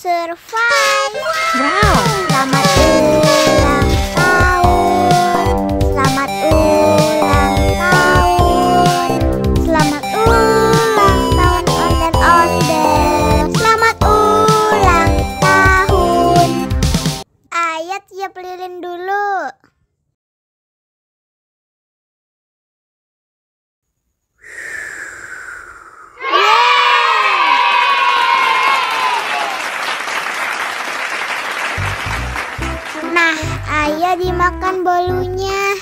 survive. Wow. Selamat ulang tahun. Selamat ulang tahun. Selamat ulang tahun ondel-ondel. Selamat ulang tahun. Ayo tiup lilin dulu. Nah, ayo dimakan bolunya.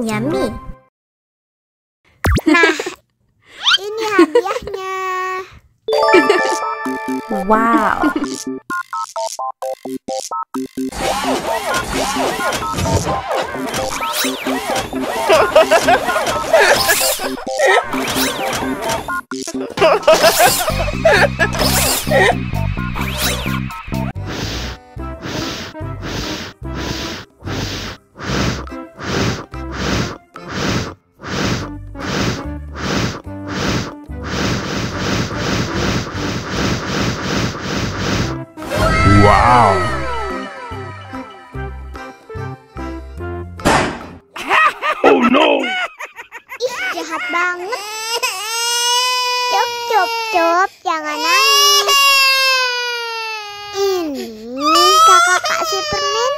Yummy. Nah, ini hadiahnya. Wow. Wow. Oh no. Ih, jahat banget. Cup, cup, cup, jangan nangis. Ini kakak kasih permen.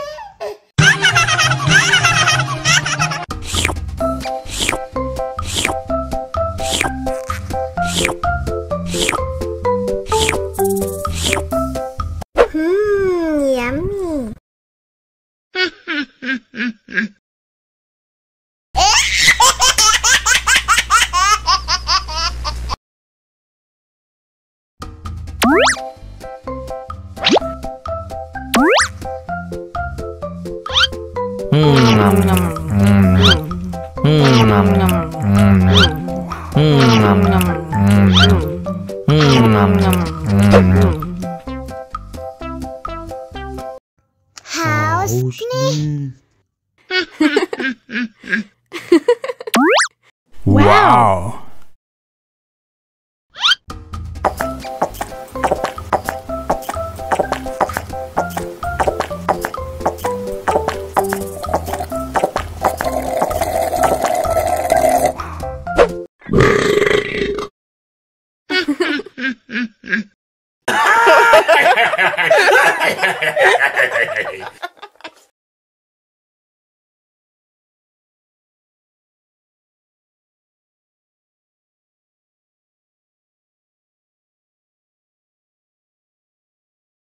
Yummy. Haus nih. Wow.